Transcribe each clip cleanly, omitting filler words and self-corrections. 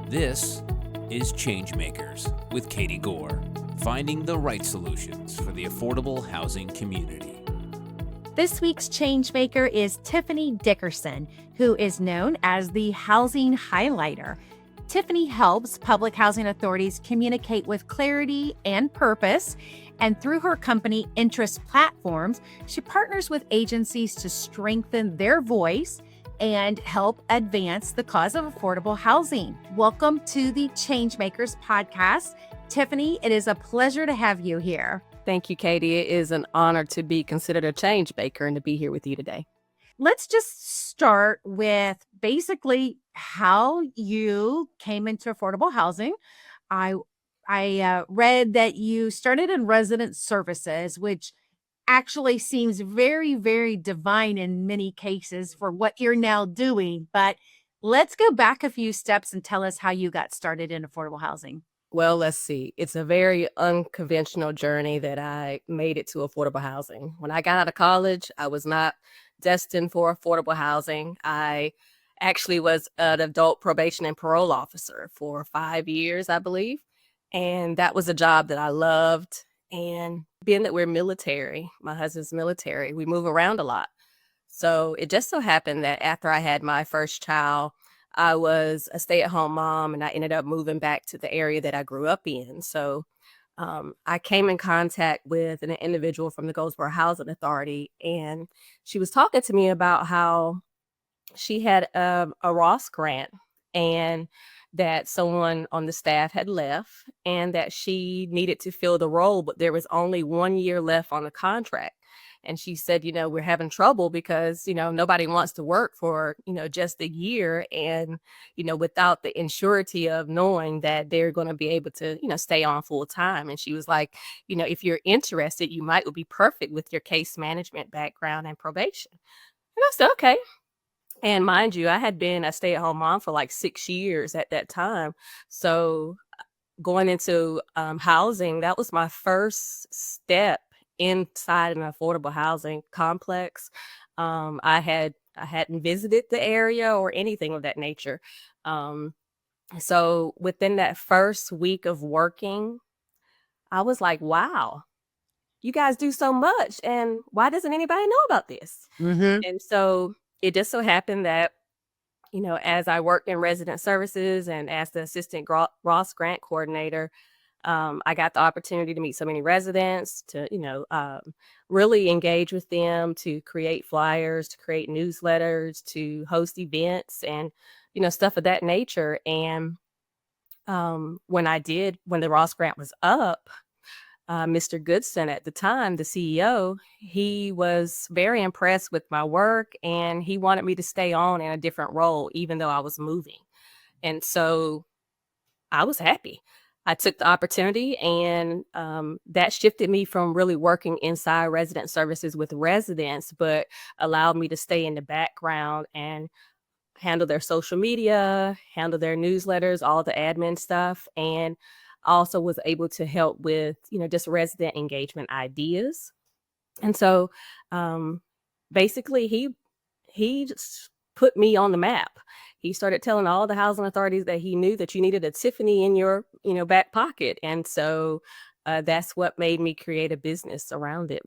This is ChangeMakers with Katie Goar, finding the right solutions for the affordable housing community. This week's ChangeMaker is Tiffany Dickerson, who is known as the Housing Highlighter. Tiffany helps public housing authorities communicate with clarity and purpose, and through her company Interest Platforms, she partners with agencies to strengthen their voice and help advance the cause of affordable housing. Welcome to the ChangeMakers podcast. Tiffany, it is a pleasure to have you here. Thank you, Katie. It is an honor to be considered a change maker and to be here with you today. Let's just start with basically how you came into affordable housing. I read that you started in resident services, which actually seems very, very divine in many cases for what you're now doing. But let's go back a few steps and tell us how you got started in affordable housing. Well, let's see. It's a very unconventional journey that I made it to affordable housing. When I got out of college, I was not destined for affordable housing. I actually was an adult probation and parole officer for 5 years, I believe. And that was a job that I loved. And being that we're military, my husband's military, we move around a lot. So it just so happened that after I had my first child, I was a stay-at-home mom, and I ended up moving back to the area that I grew up in. So I came in contact with an individual from the Goldsboro Housing Authority, and she was talking to me about how she had a Ross grant and that someone on the staff had left and that she needed to fill the role, but there was only 1 year left on the contract. And she said, we're having trouble because, nobody wants to work for, just a year. And, without the insurity of knowing that they're going to be able to, stay on full time. And she was like, if you're interested, you might be perfect with your case management background and probation. And I said, okay. And mind you, I had been a stay-at-home mom for like 6 years at that time. So going into housing, that was my first step inside an affordable housing complex. I hadn't visited the area or anything of that nature. So within that first week of working, I was like, wow, you guys do so much. And why doesn't anybody know about this? Mm-hmm. And so it just so happened that, as I worked in resident services and as the assistant Ross grant coordinator, I got the opportunity to meet so many residents, to, really engage with them, to create flyers, to create newsletters, to host events and, stuff of that nature. And when the Ross grant was up, Mr. Goodson at the time, the CEO, he was very impressed with my work and he wanted me to stay on in a different role, even though I was moving. And so I was happy. I took the opportunity and that shifted me from really working inside resident services with residents, but allowed me to stay in the background and handle their social media, handle their newsletters, all the admin stuff. And also was able to help with, just resident engagement ideas. And so basically he just put me on the map. He started telling all the housing authorities that he knew that you needed a Tiffany in your, back pocket. And so that's what made me create a business around it.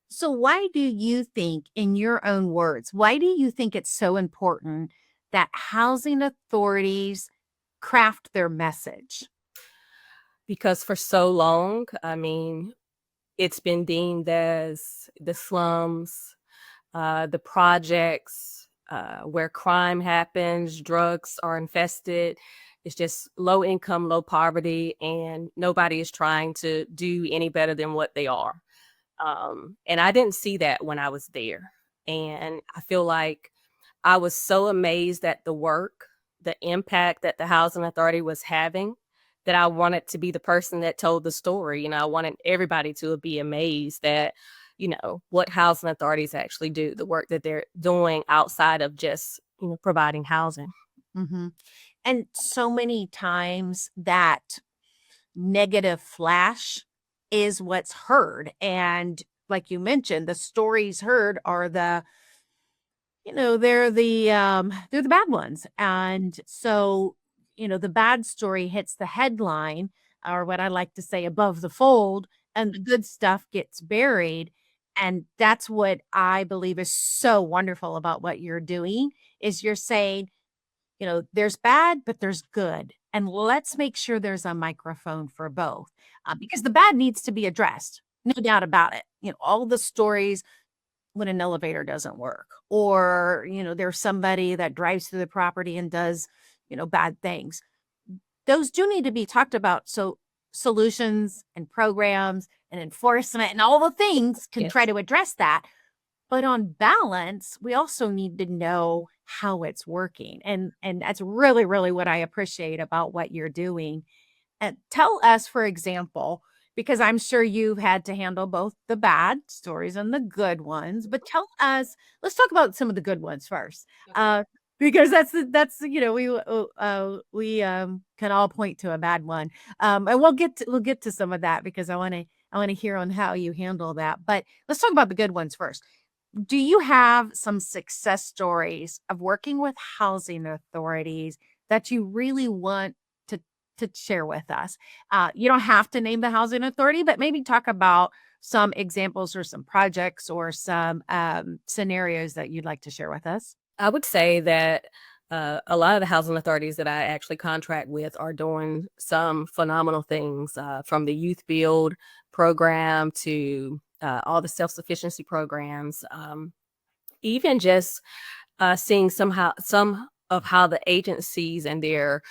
So why do you think, in your own words, why do you think it's so important that housing authorities craft their message? Because for so long, it's been deemed as the slums, the projects, where crime happens, drugs are infested. It's just low income, low poverty, and nobody is trying to do any better than what they are. And I didn't see that when I was there. And I feel like I was so amazed at the work, the impact that the housing authority was having, that I wanted to be the person that told the story. I wanted everybody to be amazed that, what housing authorities actually do, the work that they're doing outside of just, providing housing. Mm-hmm. And so many times that negative flash is what's heard. And like you mentioned, the stories heard are they're the bad ones. And so the bad story hits the headline, or what I like to say, above the fold, and the good stuff gets buried. And that's what I believe is so wonderful about what you're doing, is you're saying, there's bad, but there's good. And let's make sure there's a microphone for both, because the bad needs to be addressed. No doubt about it. All the stories when an elevator doesn't work, or, there's somebody that drives through the property and does, bad things. Those do need to be talked about. So solutions and programs and enforcement and all the things can try Yes. to address that. But on balance, we also need to know how it's working. And that's really, really what I appreciate about what you're doing. And tell us, for example, because I'm sure you've had to handle both the bad stories and the good ones, but tell us, let's talk about some of the good ones first. Okay. Because we can all point to a bad one. And we'll get to some of that, because I want to hear on how you handle that. But let's talk about the good ones first. Do you have some success stories of working with housing authorities that you really want to share with us? You don't have to name the housing authority, but maybe talk about some examples or some projects or some scenarios that you'd like to share with us. I would say that a lot of the housing authorities that I actually contract with are doing some phenomenal things, from the youth build program to all the self-sufficiency programs, even just seeing some of how the agencies and their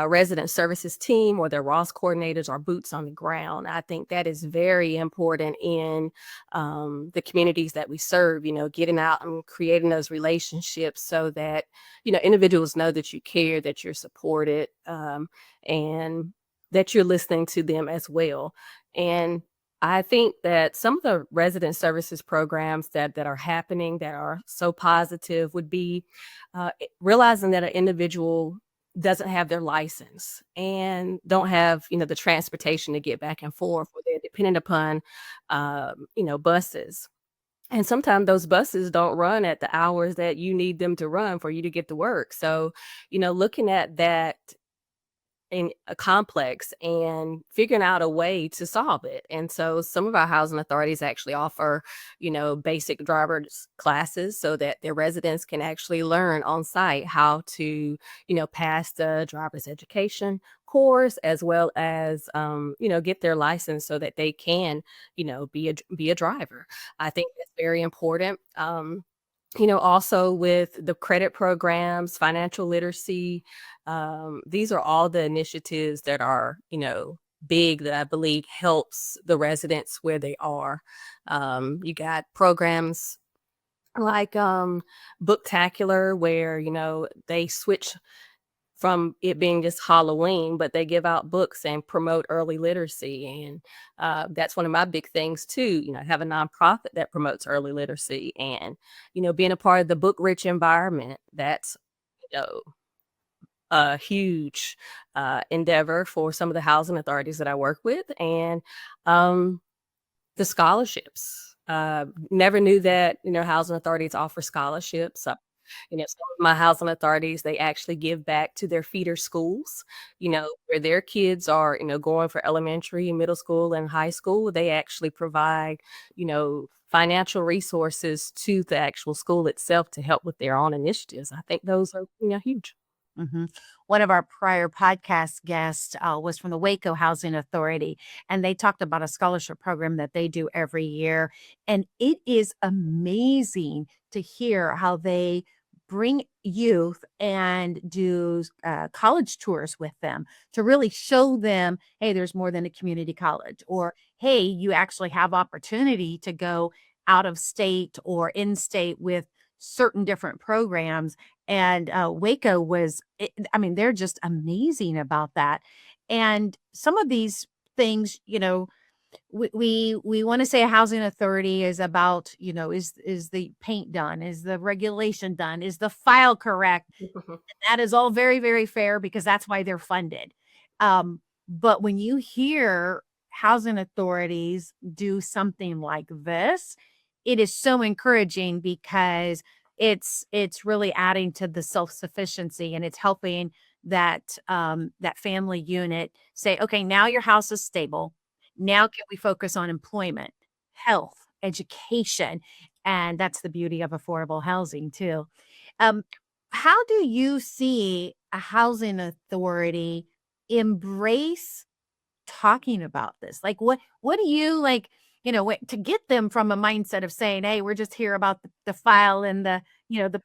resident services team or their Ross coordinators are boots on the ground. I think that is very important in the communities that we serve, getting out and creating those relationships so that, individuals know that you care, that you're supported, and that you're listening to them as well. And I think that some of the resident services programs that are happening that are so positive would be realizing that an individual doesn't have their license and don't have, the transportation to get back and forth, or they're dependent upon, buses. And sometimes those buses don't run at the hours that you need them to run for you to get to work. So, looking at that in a complex and figuring out a way to solve it. And so some of our housing authorities actually offer, basic driver's classes so that their residents can actually learn on site how to, pass the driver's education course, as well as, get their license so that they can, be a driver. I think that's very important. Also with the credit programs, financial literacy, these are all the initiatives that are, big, that I believe helps the residents where they are. You got programs like Booktacular, where, they switch from it being just Halloween, but they give out books and promote early literacy. And that's one of my big things too. Have a nonprofit that promotes early literacy, and, being a part of the book rich environment. That's, you know, a huge endeavor for some of the housing authorities that I work with. And um, the scholarships. Never knew that, housing authorities offer scholarships. Some of my housing authorities, they actually give back to their feeder schools, where their kids are, going for elementary, middle school, and high school. They actually provide, financial resources to the actual school itself to help with their own initiatives. I think those are, huge. Mhm. One of our prior podcast guests was from the Waco Housing Authority, and they talked about a scholarship program that they do every year. And it is amazing to hear how they bring youth and do college tours with them to really show them, hey, there's more than a community college, or hey, you actually have opportunity to go out of state or in state with certain different programs. And Waco I mean, they're just amazing about that. And some of these things, we want to say a housing authority is about, is the paint done? Is the regulation done? Is the file correct? That is all very, very fair, because that's why they're funded. But when you hear housing authorities do something like this, it is so encouraging, because it's really adding to the self-sufficiency, and it's helping that family unit say, okay, now your house is stable. Now can we focus on employment, health, education? And that's the beauty of affordable housing too. Um, how do you see a housing authority embrace talking about this? Like, what do you like, to get them from a mindset of saying, "Hey, we're just here about the file and the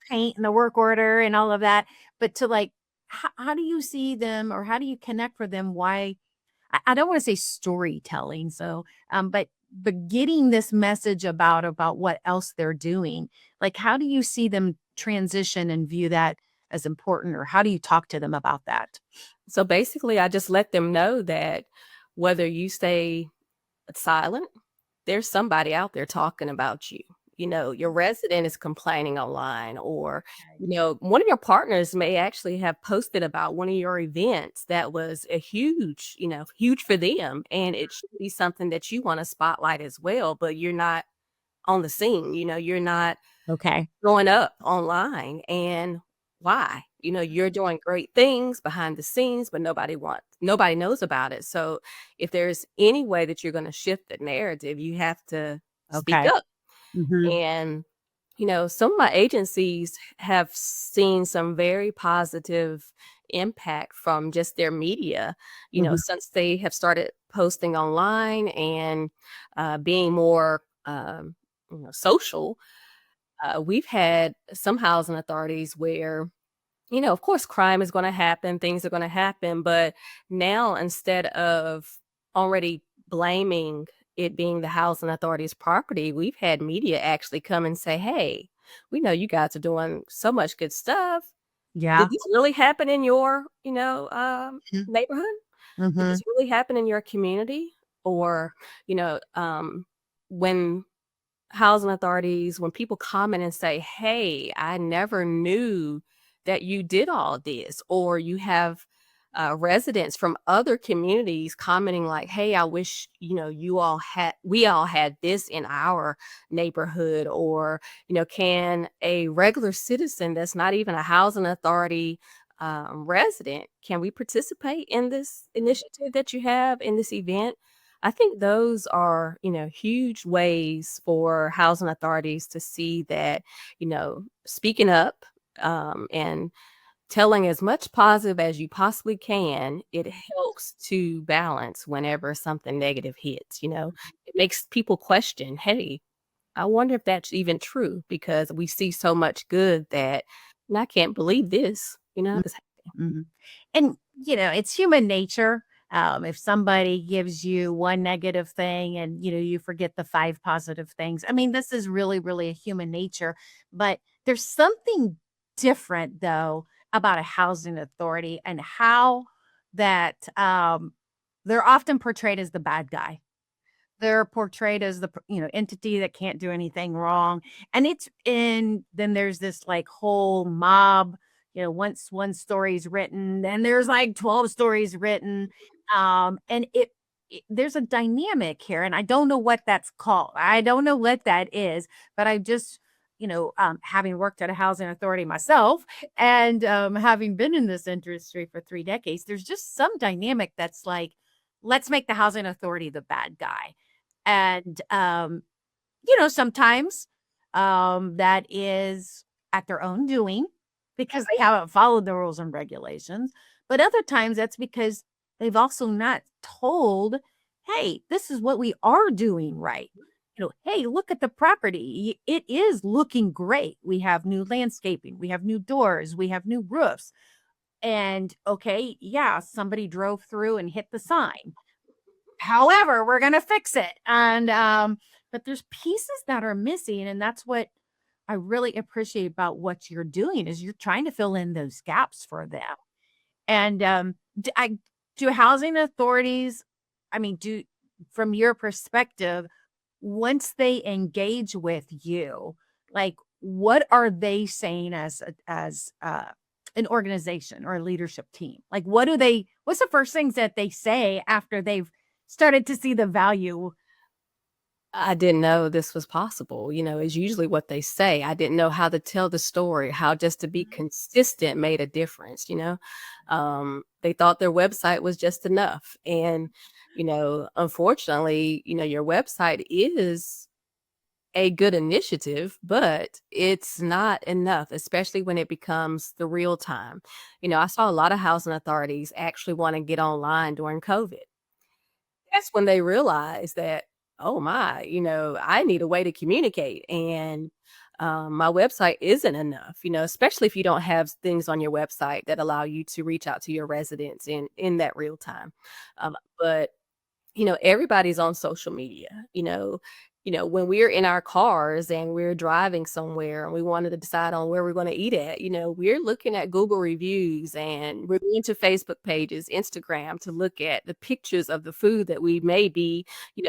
paint and the work order and all of that," but to like, how do you see them, or how do you connect for them? Why I don't want to say storytelling, so but getting this message about what else they're doing. Like, how do you see them transition and view that as important, or how do you talk to them about that? So basically, I just let them know that whether you stay silent, there's somebody out there talking about you. Your resident is complaining online, or, one of your partners may actually have posted about one of your events that was a huge for them. And it should be something that you want to spotlight as well, but you're not on the scene. You're not Okay. going up online. And why? You're doing great things behind the scenes, but nobody knows about it. So if there's any way that you're going to shift the narrative, you have to speak Okay. up. Mhm. And some of my agencies have seen some very positive impact from just their media, Mhm. since they have started posting online and being more social. We've had some housing authorities where, of course, crime is going to happen, things are going to happen. But now, instead of already blaming it being the housing authority's property, we've had media actually come and say, hey, we know you guys are doing so much good stuff. Yeah. Did this really happen in your, Mhm. neighborhood? Did this Mhm. really happen in your community? Or, when housing authorities, when people comment and say, "Hey, I never knew that you did all this," or you have residents from other communities commenting like, "Hey, I wish we all had this in our neighborhood," or can a regular citizen that's not even a housing authority resident, can we participate in this initiative that you have in this event? I think those are, huge ways for housing authorities to see that, speaking up and telling as much positive as you possibly can, it helps to balance whenever something negative hits. It makes people question, hey, I wonder if that's even true, because we see so much good that, "And I can't believe this, this Mhm. And, it's human nature. If somebody gives you one negative thing and, you forget the five positive things. I mean, this is really, really a human nature. But there's something different, though, about a housing authority and how that they're often portrayed as the bad guy. They're portrayed as the entity that can't do anything wrong, and then there's this, like, whole mob, once one story's written, then there's, like, 12 stories written, and there's a dynamic here, and I don't know what that's called. I don't know what that is, but I just having worked at a housing authority myself and, having been in this industry for 3 decades, there's just some dynamic that's like, "Let's make the housing authority the bad guy." And, sometimes, that is at their own doing because they haven't followed the rules and regulations. But other times that's because they've also not told, hey, this is what we are doing right. Hey, look at the property. It is looking great. We have new landscaping, we have new doors, we have new roofs. And okay, yeah, somebody drove through and hit the sign. However, we're gonna fix it, and, but there's pieces that are missing, and that's what I really appreciate about what you're doing is you're trying to fill in those gaps for them. And, do housing authorities I mean, do from your perspective, once they engage with you, like, what are they saying as an organization or a leadership team? Like, what's the first things that they say after they've started to see the value? I didn't know this was possible, is usually what they say. I didn't know how to tell the story, how just to be Mhm. consistent made a difference. They thought their website was just enough. And, unfortunately, your website is a good initiative, but it's not enough, especially when it becomes the real time. I saw a lot of housing authorities actually want to get online during COVID. That's when they realized that, "Oh my, I need a way to communicate, and, my website isn't enough," especially if you don't have things on your website that allow you to reach out to your residents in that real time. But everybody's on social media. When we're in our cars and we're driving somewhere and we wanted to decide on where we're going to eat at, we're looking at Google reviews and we're going to Facebook pages, Instagram to look at the pictures of the food that we may be,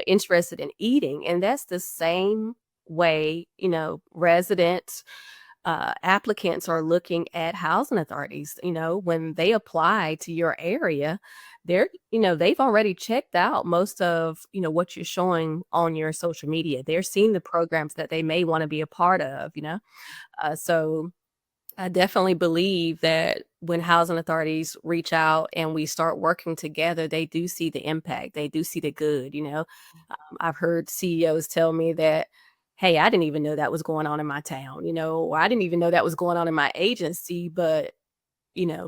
interested in eating. And that's the same way, residents applicants are looking at housing authorities. When they apply to your area, they've already checked out most of, what you're showing on your social media. They're seeing the programs that they may want to be a part of. So I definitely believe that when housing authorities reach out and we start working together, they do see the impact. They do see the good. I've heard CEOs tell me that, hey, I didn't even know that was going on in my town, or I didn't even know that was going on in my agency. But,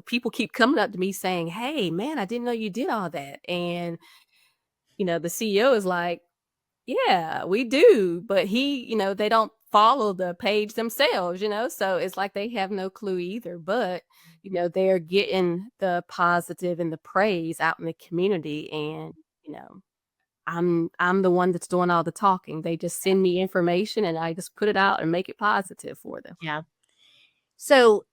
people keep coming up to me saying, hey, man, I didn't know you did all that. And, the CEO is like, yeah, we do, but they don't follow the page themselves, so it's like they have no clue either, but, they're getting the positive and the praise out in the community, and, you know, I'm the one that's doing all the talking. They just send me information and I just put it out and make it positive for them. Yeah. So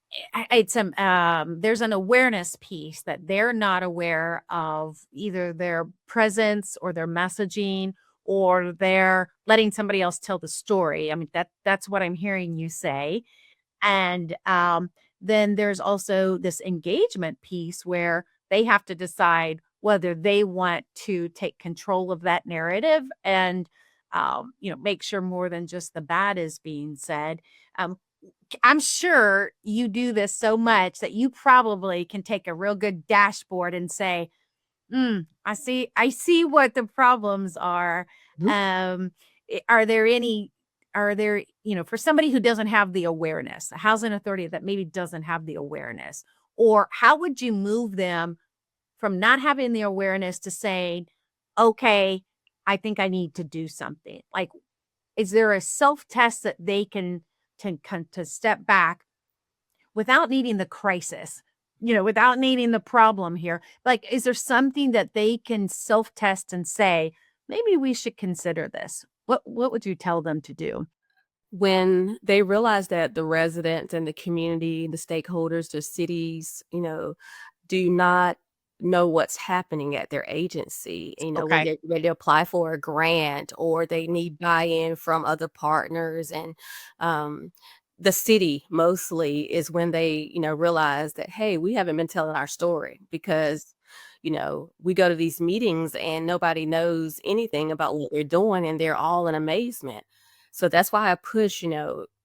it's there's an awareness piece that they're not aware of either their presence or their messaging or they're letting somebody else tell the story. I mean that's what I'm hearing you say. And then there's also this engagement piece where they have to decide whether they want to take control of that narrative and make sure more than just the bad is being said. Um, I'm sure you do this so much that you probably can take a real good dashboard and say, I see what the problems are. Mhm. Um, are there any are there, for somebody who doesn't have the awareness, a housing authority that maybe doesn't have the awareness, or how would you move them from not having the awareness to saying, okay, I think I need to do something? Like, is there a self-test that they can to step back without needing the crisis, without needing the problem here? Like, is there something that they can self-test and say, "Maybe we should consider this?" What would you tell them to do? When they realize that the residents and the community, the stakeholders, the cities, do not know what's happening at their agency, when Okay. they're ready to apply for a grant or they need buy-in from other partners and um, the city mostly is when they, realize that, hey, we haven't been telling our story because we go to these meetings and nobody knows anything about what we're doing and they're all in amazement. So that's why I push,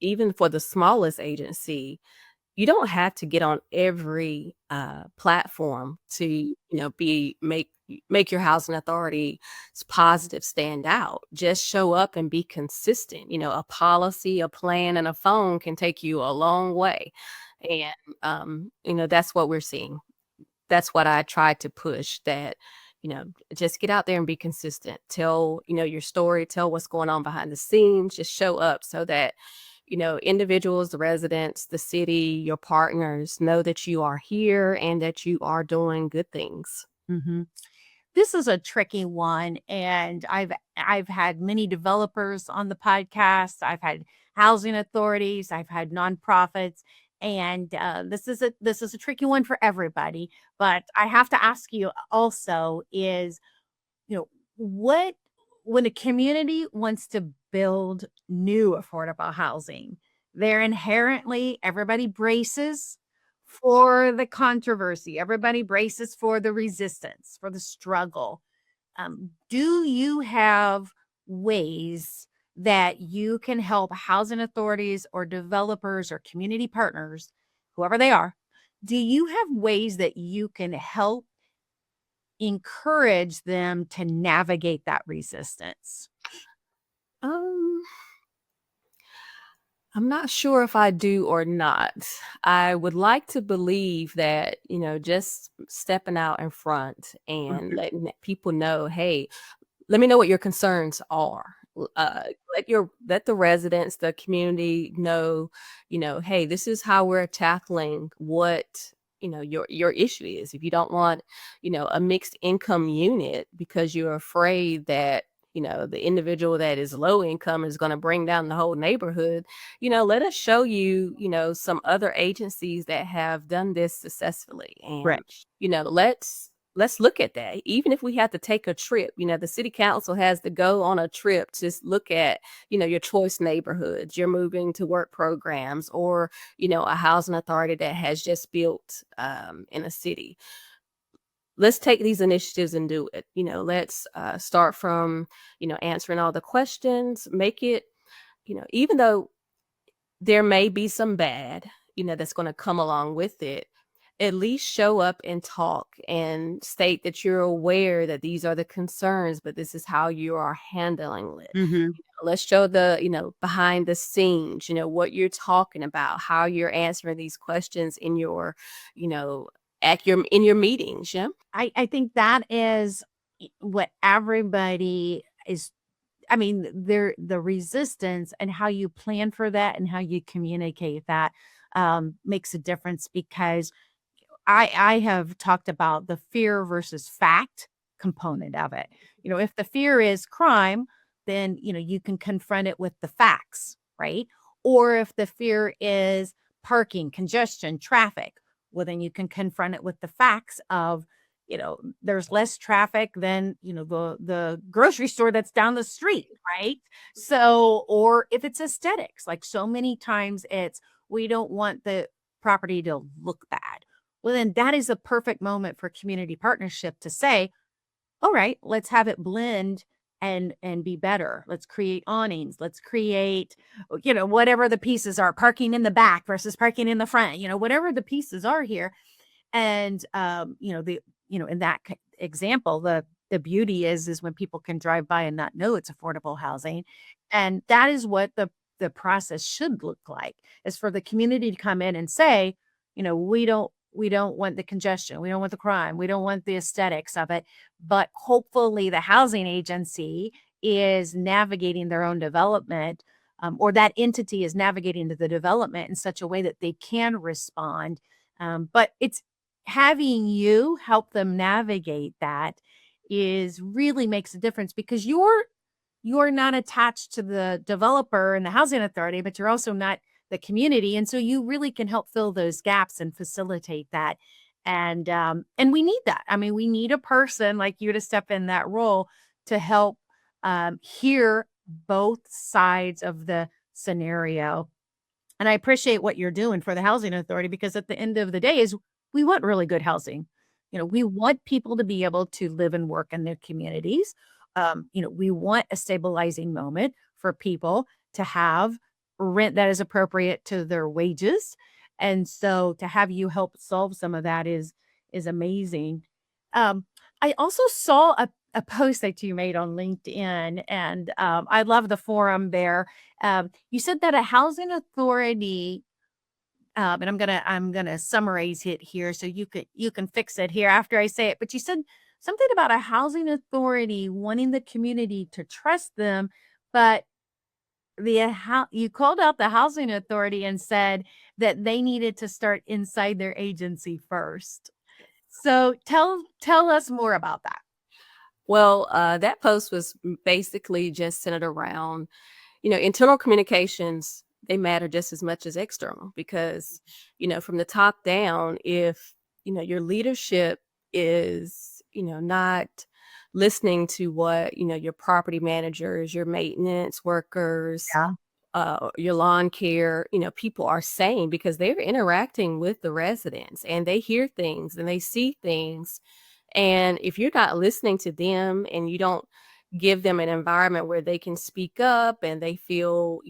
even for the smallest agency, you don't have to get on every, platform to, make your housing authority's positive stand out. Just show up and be consistent. A policy, a plan, and a phone can take you a long way, and, that's what we're seeing. That's what I try to push that, just get out there and be consistent. Tell, your story, tell what's going on behind the scenes, just show up so that, individuals, the residents, the city, your partners know that you are here and that you are doing good things. Mhm. This is a tricky one, and I've had many developers on the podcast. I've had housing authorities, I've had nonprofits, and this is a tricky one for everybody. But I have to ask you also is, you know, what when a community wants to build new affordable housing, they're inherently everybody braces for the controversy, everybody braces for the resistance, for the struggle. Do you have ways that you can help housing authorities or developers or community partners, whoever they are? Do you have ways that you can help encourage them to navigate that resistance? Um, I'm not sure if I do or not. I would like to believe that, just stepping out in front and Mhm. letting people know, hey, let me know what your concerns are. Let the residents, the community know, hey, this is how we're tackling what your issue is. If you don't want, a mixed income unit because you're afraid that the individual that is low income is going to bring down the whole neighborhood, let us show you, some other agencies that have done this successfully. Right. And let's look at that. Even if we have to take a trip, the city council has to go on a trip to look at, your choice neighborhoods, your moving to work programs, or, a housing authority that has just built in a city. Let's take these initiatives and do it. Let's start from, answering all the questions, make it, even though there may be some bad, that's going to come along with it, at least show up and talk and state that you're aware that these are the concerns, but this is how you are handling it. Mhm. Let's show the, behind the scenes, what you're talking about, how you're answering these questions in your, you know, in your meetings. Yeah. I think that is what everybody is. I mean, the resistance and how you plan for that and how you communicate that makes a difference because I have talked about the fear versus fact component of it. If the fear is crime, then, you can confront it with the facts, right? Or if the fear is parking, congestion, traffic, well, then you can confront it with the facts of, there's less traffic than, the grocery store that's down the street, right? So, or if it's aesthetics, like so many times it's, we don't want the property to look bad. Well, then that is a perfect moment for community partnership to say, all right, let's have it blend and be better. Let's create awnings. Let's create, whatever the pieces are, parking in the back versus parking in the front, whatever the pieces are here. And in that example, the beauty is when people can drive by and not know it's affordable housing. And that is what the process should look like, is for the community to come in and say, we don't want the congestion, we don't want the crime, we don't want the aesthetics of it, but hopefully the housing agency is navigating their own development, or that entity is navigating the development in such a way that they can respond. But it's having you help them navigate that is really makes a difference because you're not attached to the developer and the housing authority, but you're also not the community. And so you really can help fill those gaps and facilitate that. And we need that. I mean, we need a person like you to step in that role to help hear both sides of the scenario. And I appreciate what you're doing for the housing authority because at the end of the day is we want really good housing. We want people to be able to live and work in their communities. We want a stabilizing moment for people to have rent that is appropriate to their wages. And so to have you help solve some of that is amazing. Um, I also saw a post that you made on LinkedIn, and I love the forum there. You said that a housing authority, and I'm gonna summarize it here so you can fix it here after I say it. But you said something about a housing authority wanting the community to trust them, but you called out the housing authority and said that they needed to start inside their agency first. So tell us more about that. Well, that post was basically just centered around, internal communications. They matter just as much as external because, from the top down, if, your leadership is, not listening to what, your property managers, your maintenance workers, Yeah. your lawn care, people are saying because they're interacting with the residents and they hear things and they see things. And if you're not listening to them and you don't give them an environment where they can speak up and they feel,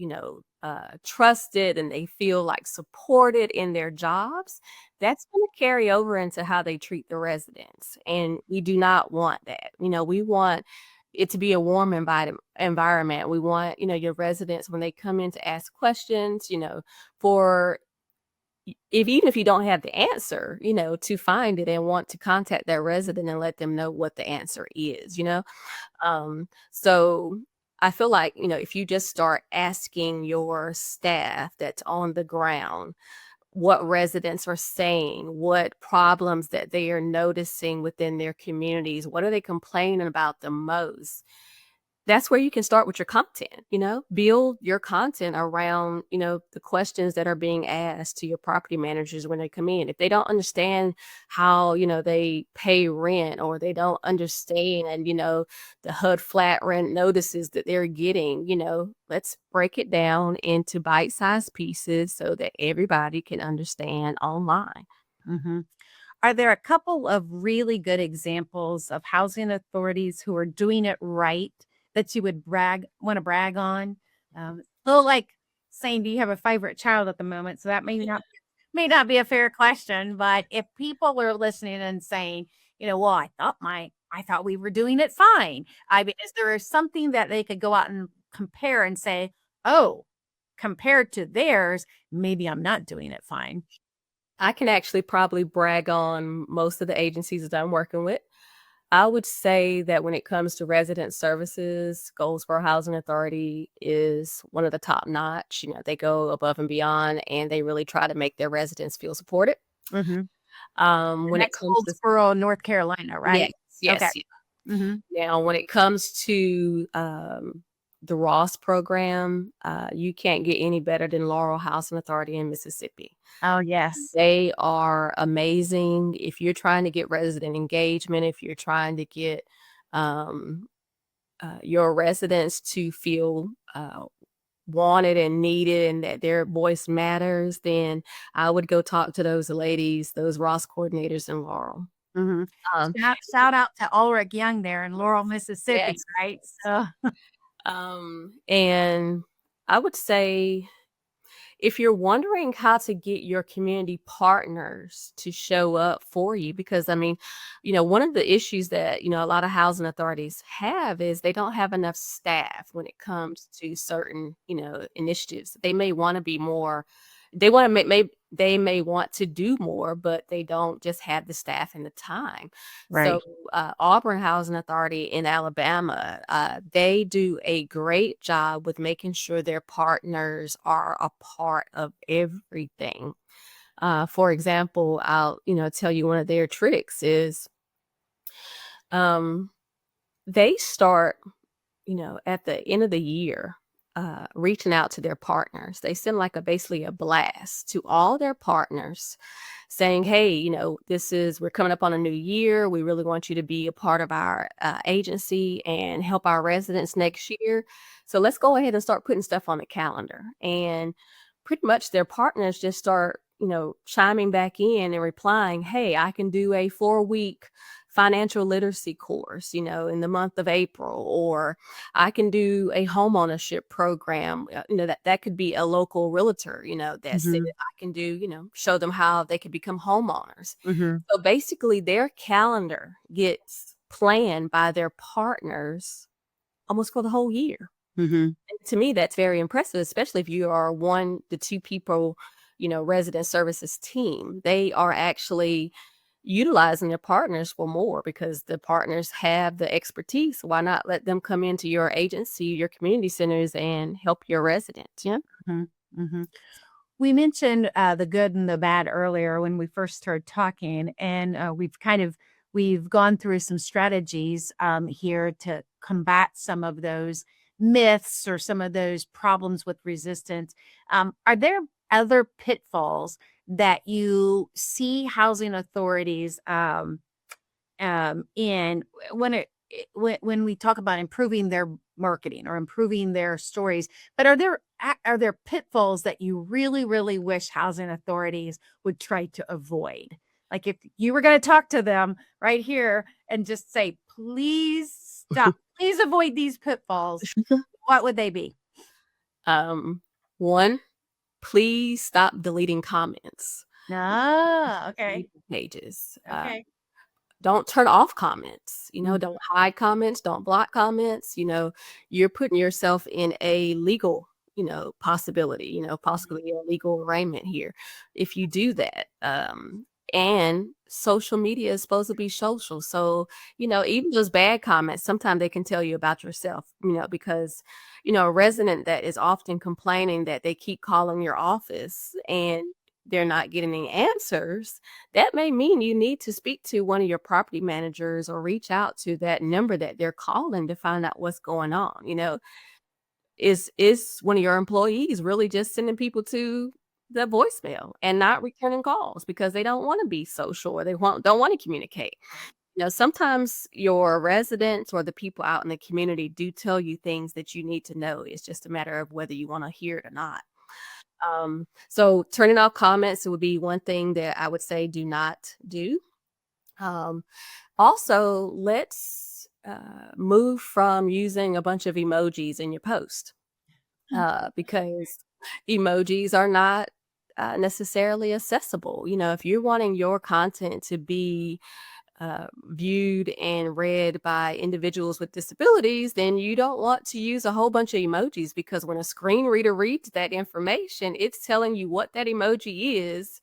trusted and they feel like supported in their jobs, that's going to carry over into how they treat the residents. And we do not want that. We want it to be a warm environment. We want, your residents, when they come in to ask questions, for even if you don't have the answer, to find it and want to contact that resident and let them know what the answer is. So I feel like, if you just start asking your staff that's on the ground what residents are saying, what problems that they are noticing within their communities, what are they complaining about the most, that's where you can start with your content, build your content around, the questions that are being asked to your property managers when they come in. If they don't understand how, they pay rent, or they don't understand, the HUD flat rent notices that they're getting, let's break it down into bite-sized pieces so that everybody can understand online. Hmm. Are there a couple of really good examples of housing authorities who are doing it right that you would want to brag on? A little like saying, do you have a favorite child at the moment? So that may not be a fair question, but if people are listening and saying, well, I thought we were doing it fine. I mean, is there something that they could go out and compare and say, oh, compared to theirs, maybe I'm not doing it fine? I can actually probably brag on most of the agencies that I'm working with. I would say that when it comes to resident services, Goldsboro Housing Authority is one of the top notch. They go above and beyond, and they really try to make their residents feel supported. Mm-hmm. And When it that's comes to Goldsboro, North Carolina, yes, right? Okay. yes, yeah. Mm-hmm. Now, when it comes to the Ross program, you can't get any better than Laurel Housing Authority in Mississippi. Oh, yes. They are amazing. If you're trying to get resident engagement, if you're trying to get um, your residents to feel wanted and needed and that their voice matters, then I would go talk to those ladies, those Ross coordinators in Laurel. Mm-hmm. Um, Shout out to Ulrich Young there in Laurel, Mississippi, yes. right? So, And I would say, if you're wondering how to get your community partners to show up for you, because I mean, one of the issues that, a lot of housing authorities have is they don't have enough staff when it comes to certain, initiatives. They may want to be more, they want to they may want to do more, but they don't just have the staff and the time. right. So Auburn Housing Authority in Alabama, they do a great job with making sure their partners are a part of everything. For example, I'll tell you one of their tricks is um, they start at the end of the year, reaching out to their partners. They send like basically a blast to all their partners saying, hey, we're coming up on a new year. We really want you to be a part of our agency and help our residents next year. So let's go ahead and start putting stuff on the calendar. And pretty much their partners just start, chiming back in and replying, hey, I can do a 4-week financial literacy course, in the month of April, or I can do a home ownership program, that could be a local realtor, that said Mm-hmm. I can do, show them how they could become homeowners. Mm-hmm. So basically their calendar gets planned by their partners almost for the whole year. Mm-hmm. And to me, that's very impressive, especially if you are 1 to 2 people, resident services team. They are actually utilizing their partners for more because the partners have the expertise. Why not let them come into your agency, your community centers, and help your residents? Mm-hmm. Mm-hmm. We mentioned the good and the bad earlier when we first started talking, and we've gone through some strategies here to combat some of those myths or some of those problems with resistance. Are there other pitfalls that you see housing authorities in when we talk about improving their marketing or improving their stories, but are there pitfalls that you really, really wish housing authorities would try to avoid? Like if you were going to talk to them right here and just say, please Stop. Please avoid these pitfalls. What would they be? One, please stop deleting comments. Ah, okay. Pages. Okay. Don't turn off comments, Mm. don't hide comments, don't block comments, you're putting yourself in a legal, possibility, possibly a legal arraignment here if you do that. And social media is supposed to be social. So, even those bad comments, sometimes they can tell you about yourself, because, a resident that is often complaining that they keep calling your office and they're not getting any answers, that may mean you need to speak to one of your property managers or reach out to that number that they're calling to find out what's going on. Is one of your employees really just sending people to the voicemail and not returning calls because they don't want to be social or don't want to communicate? Sometimes your residents or the people out in the community do tell you things that you need to know. It's just a matter of whether you want to hear it or not. So turning off comments would be one thing that I would say do not do. Also, let's move from using a bunch of emojis in your post because emojis are not necessarily accessible. If you're wanting your content to be viewed and read by individuals with disabilities, then you don't want to use a whole bunch of emojis, because when a screen reader reads that information, it's telling you what that emoji is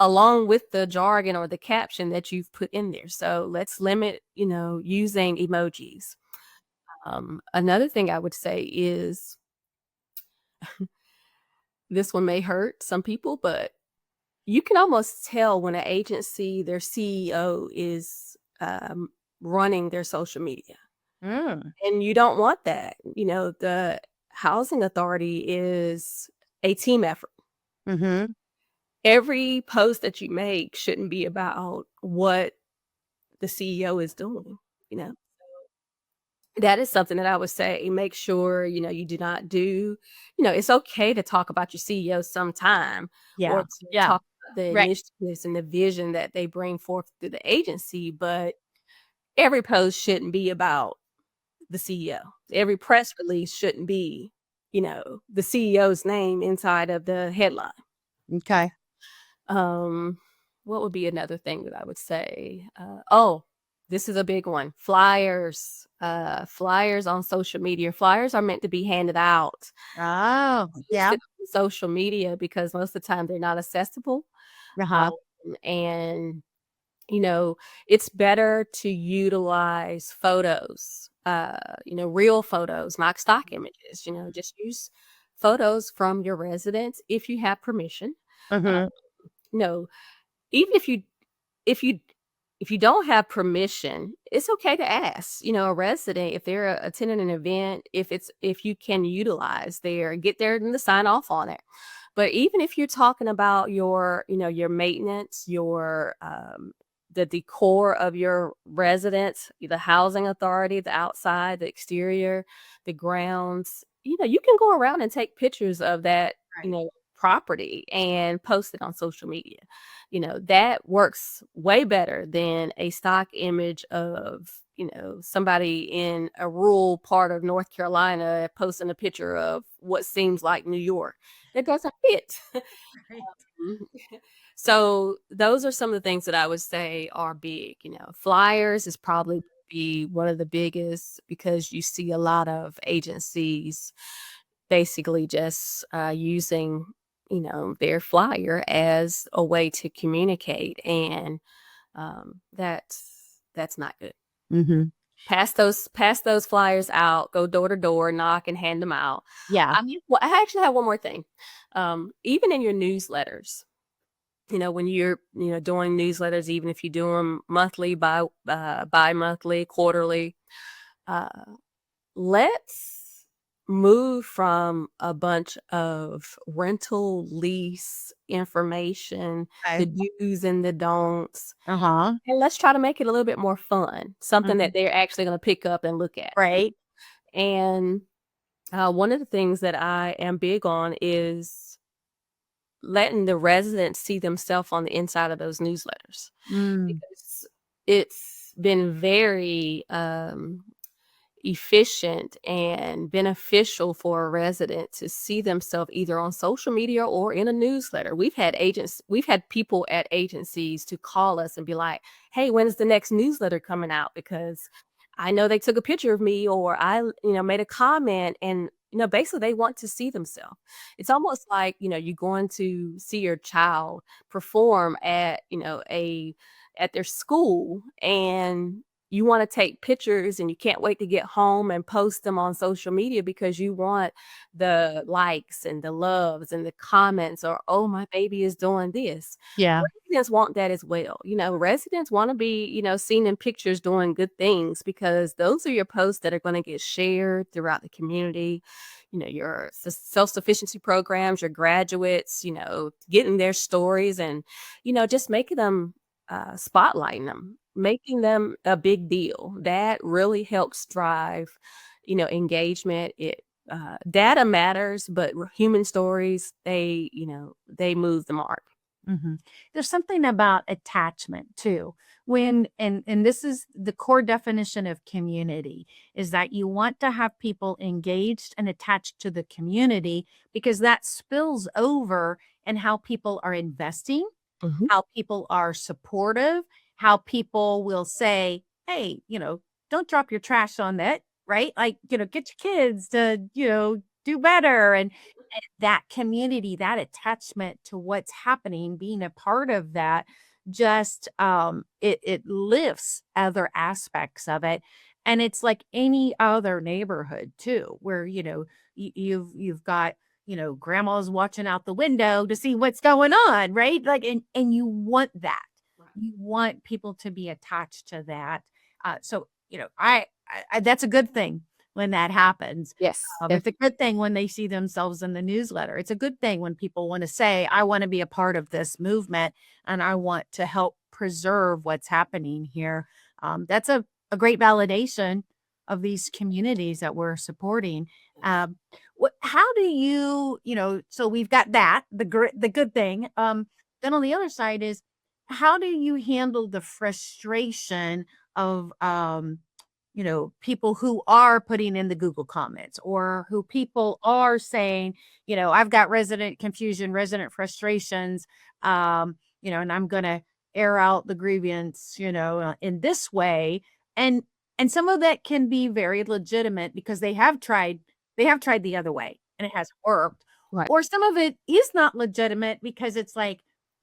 along with the jargon or the caption that you've put in there. So let's limit, using emojis. Another thing I would say is this one may hurt some people, but you can almost tell when an agency, their CEO is running their social media. Mm. And you don't want that. The housing authority is a team effort. Mm-hmm. Every post that you make shouldn't be about what the CEO is doing. You know, that is something that I would say, make sure, you do not do. It's okay to talk about your CEO sometime, or Yeah. to Yeah. talk about the Right. initiatives and the vision that they bring forth through the agency, but every post shouldn't be about the CEO. Every press release shouldn't be, the CEO's name inside of the headline. Okay. Um, what would be another thing that I would say? Oh, this is a big one. Flyers. Flyers on social media. Flyers are meant to be handed out. Oh, yeah. Posted on social media because most of the time they're not accessible. Uh-huh. Um, and it's better to utilize photos, real photos, not stock images. Just use photos from your residents if you have permission. Uh, Mm-hmm. no, even if you if you don't have permission, it's okay to ask, a resident if they're attending an event, if you can utilize get there and to sign off on it. But even if you're talking about your maintenance, the decor of your residence, the housing authority, the outside, the exterior, the grounds, you can go around and take pictures of that, Right. property and post it on social media. That works way better than a stock image of, somebody in a rural part of North Carolina posting a picture of what seems like New York. It doesn't fit. Right. So those are some of the things that I would say are big. Flyers is probably be one of the biggest, because you see a lot of agencies basically just using, their flyer as a way to communicate, and that's not good. Mm-hmm. Pass those flyers out. Go door to door, knock, and hand them out. Yeah. I actually have one more thing. Even in your newsletters, when you're, doing newsletters, even if you do them monthly, bi-monthly, quarterly, uh, let's move from a bunch of rental lease information, Okay. the do's and the don'ts, Uh-huh. and let's try to make it a little bit more fun, something Mhm. that they're actually going to pick up and look at. Right. And one of the things that I am big on is letting the residents see themselves on the inside of those newsletters, Mm. because it's been very efficient and beneficial for a resident to see themselves either on social media or in a newsletter. We've had people at agencies to call us and be like, "Hey, when is the next newsletter coming out? Because I know they took a picture of me or made a comment and basically they want to see themselves." It's almost like, you're going to see your child perform at, a at their school and you want to take pictures and you can't wait to get home and post them on social media because you want the likes and the loves and the comments or, oh, my baby is doing this. Yeah. Residents want that as well. Residents want to be, seen in pictures doing good things because those are your posts that are going to get shared throughout the community. Your self-sufficiency programs, your graduates, getting their stories and, just making them spotlighting them, making them a big deal. That really helps drive, engagement. Data matters, but human stories, they move the mark. Mhm. There's something about attachment too. When and this is the core definition of community is that you want to have people engaged and attached to the community because that spills over in how people are investing, Mhm. how people are supportive, how people will say, "Hey, don't drop your trash on that," right? Like, get your kids to, do better and that community, that attachment to what's happening, being a part of that just it lifts other aspects of it. And it's like any other neighborhood too, where you've got grandma's watching out the window to see what's going on, right? Like, and you want that. Right. You want people to be attached to that. So, I that's a good thing when that happens. Yes, It's a good thing when they see themselves in the newsletter. It's a good thing when people want to say, I want to be a part of this movement and I want to help preserve what's happening here. That's a great validation of these communities that we're supporting. How do so we've got that, the good thing. Then on the other side is how do you handle the frustration of people who are putting in the Google comments or who people are saying, I've got resident confusion, resident frustrations, and I'm going to air out the grievance, in this way. And, and some of that can be very legitimate because they have tried the other way and it has worked. right, Or some of it is not legitimate because it's like,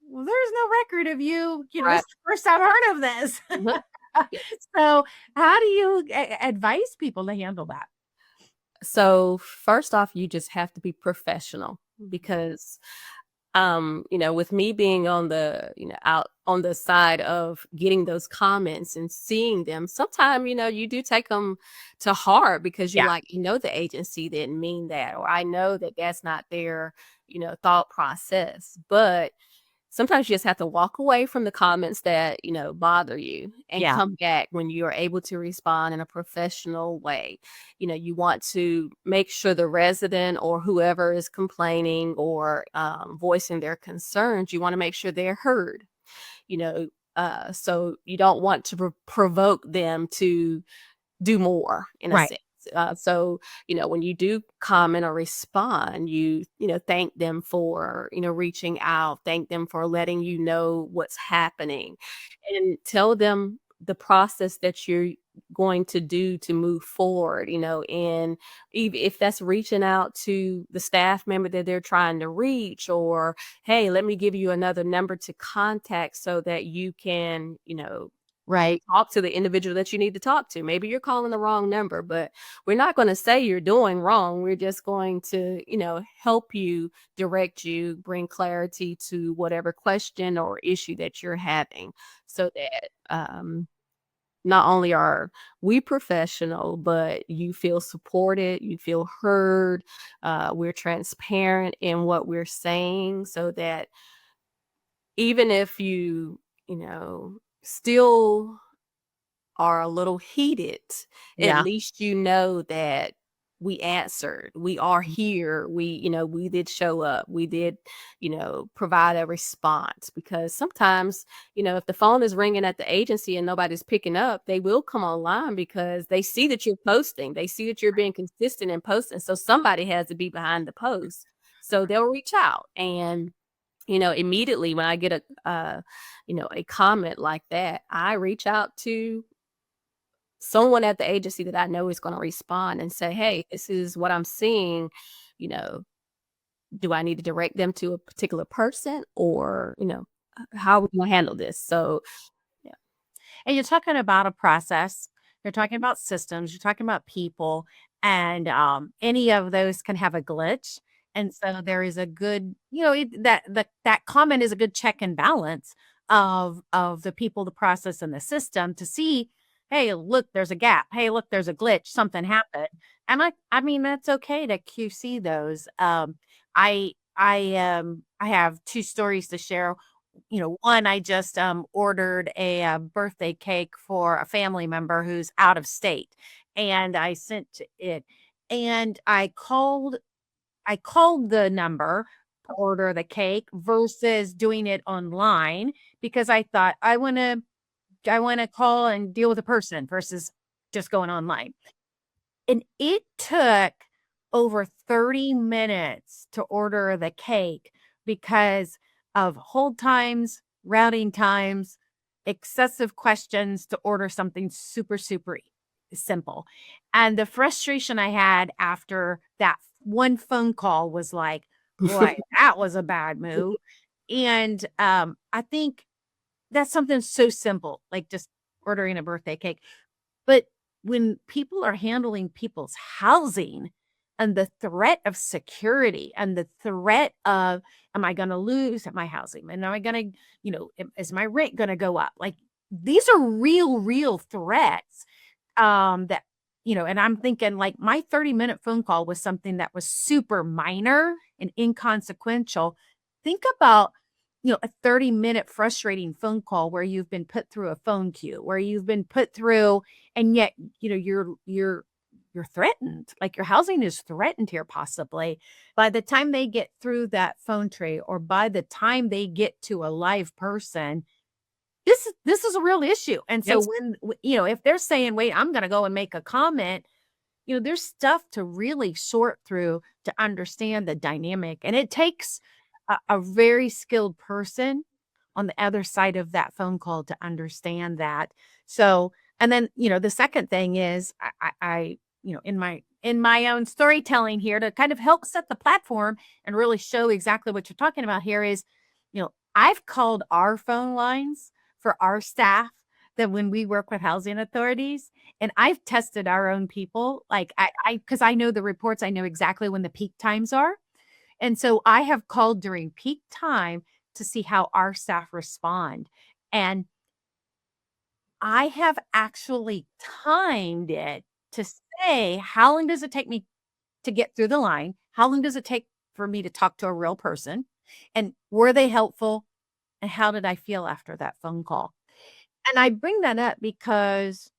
well, there's no record of you, this right. is the first I've heard of this. Mhm. Yes. So, how do you advise people to handle that? So first off, you just have to be professional because with me being on the, out on the side of getting those comments and seeing them, sometimes, you do take them to heart because you're Yeah, like, the agency didn't mean that, or I know that that's not their, thought process. But sometimes you just have to walk away from the comments that, bother you and yeah, come back when you are able to respond in a professional way. You want to make sure the resident or whoever is complaining or voicing their concerns, you want to make sure they're heard, you know. So you don't want to provoke them to do more in a right, sense. So, when you do comment or respond, thank them for, reaching out, thank them for letting you know what's happening and tell them the process that you're going to do to move forward, and if that's reaching out to the staff member that they're trying to reach, or, hey, let me give you another number to contact so that you can, right, talk to the individual that you need to talk to. Maybe you're calling the wrong number, but we're not going to say you're doing wrong. We're just going to, help you, direct you, bring clarity to whatever question or issue that you're having so that not only are we professional, but you feel supported, you feel heard. We're transparent in what we're saying so that even if still are a little heated, at yeah, least you know that we answered, we are here, we did show up, we did, provide a response. Because sometimes, if the phone is ringing at the agency and nobody's picking up, they will come online because they see that you're posting, they see that you're being consistent in posting. So somebody has to be behind the post. So they'll reach out. And immediately when I get a comment like that, I reach out to someone at the agency that I know is going to respond and say, "Hey, this is what I'm seeing. You know, do I need to direct them to a particular person, or how are we going to handle this?" So, yeah. And you're talking about a process, you're talking about systems, you're talking about people, and any of those can have a glitch. And so there is a good, that comment is a good check and balance of the people, the process, and the system to see, hey, look, there's a gap. Hey, look, there's a glitch. Something happened, and I mean, that's okay to QC those. I have two stories to share. One, I just ordered a birthday cake for a family member who's out of state, and I sent it. And I called the number to order the cake versus doing it online because I thought I want to call and deal with a person versus just going online. And it took over 30 minutes to order the cake because of hold times, routing times, excessive questions to order something super, super simple. And the frustration I had after that one phone call was like, boy, that was a bad move. And I think that's something so simple, like just ordering a birthday cake. But when people are handling people's housing and the threat of security and the threat of, am I going to lose my housing? And am I going to, is my rent going to go up? Like these are real, real threats that, and I'm thinking like my 30-minute phone call was something that was super minor and inconsequential. Think about, a 30-minute frustrating phone call where you've been put through a phone queue, where you've been put through, and yet, you're threatened. Like your housing is threatened here, possibly. By the time they get through that phone tree, or by the time they get to a live person, this is a real issue. And so Yes. when if they're saying, "Wait, I'm going to go and make a comment," there's stuff to really sort through to understand the dynamic. And it takes a very skilled person on the other side of that phone call to understand that. So, and then, the second thing is in my own storytelling here to kind of help set the platform and really show exactly what you're talking about here is, I've called our phone lines for our staff that when we work with housing authorities, and I've tested our own people, like because I know the reports, I know exactly when the peak times are. And so I have called during peak time to see how our staff respond. And I have actually timed it to say, how long does it take me to get through the line? How long does it take for me to talk to a real person? And were they helpful? And how did I feel after that phone call? And I bring that up because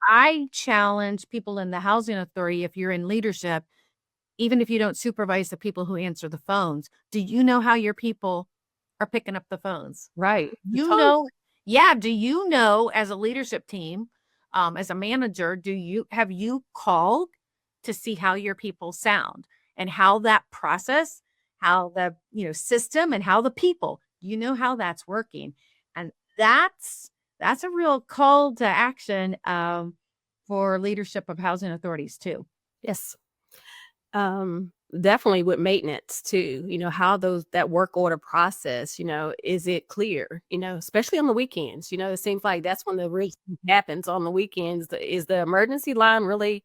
I challenge people in the housing authority, if you're in leadership, even if you don't supervise the people who answer the phones, do you know how your people are picking up the phones? Right. You Totally. know Yeah, do you know as a leadership team, as a manager, have you called to see how your people sound and how that process, how the, system and how the people, you know how that's working? And that's a real call to action, for leadership of housing authorities too. Yes. Definitely with maintenance too, how that work order process, is it clear, especially on the weekends, it seems like that's when the risk happens on the weekends. Is the emergency line really,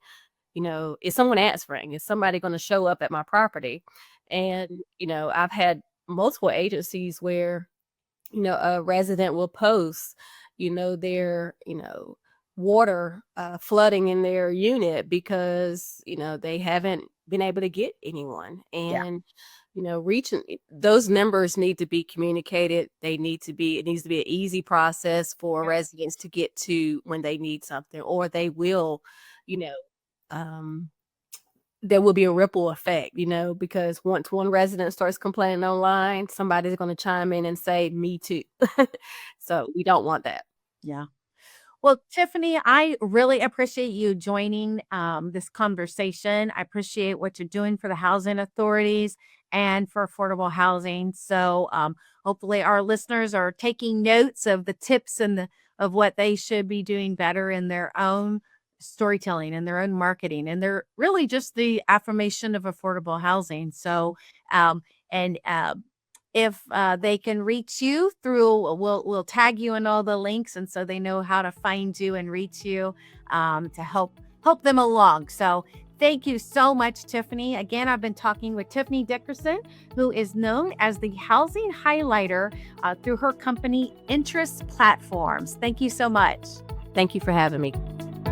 is someone answering? Is somebody going to show up at my property? And, I've had multiple agencies where a resident will post, their, water flooding in their unit because, they haven't been able to get anyone. Yeah. And, reaching those numbers need to be communicated. It needs to be an easy process for residents to get to when they need something, or they will, you know, um, there will be a ripple effect, because once one resident starts complaining online, somebody's going to chime in and say, me too. So we don't want that. Yeah. Well, Tiffany, I really appreciate you joining this conversation. I appreciate what you're doing for the housing authorities and for affordable housing. So hopefully our listeners are taking notes of the tips and of what they should be doing better in their own storytelling and their own marketing. And they're really just the affirmation of affordable housing. So, and if they can reach you through, we'll tag you in all the links, and so they know how to find you and reach you to help them along. So thank you so much, Tiffany. Again, I've been talking with Tiffany Dickerson, who is known as the housing highlighter through her company Interest Platforms. Thank you so much. Thank you for having me.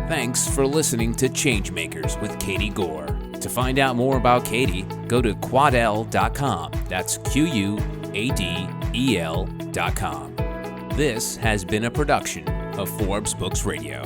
Thanks for listening to ChangeMakers with Katie Goar. To find out more about Katie, go to quadel.com. That's QUADEL.com. This has been a production of Forbes Books Radio.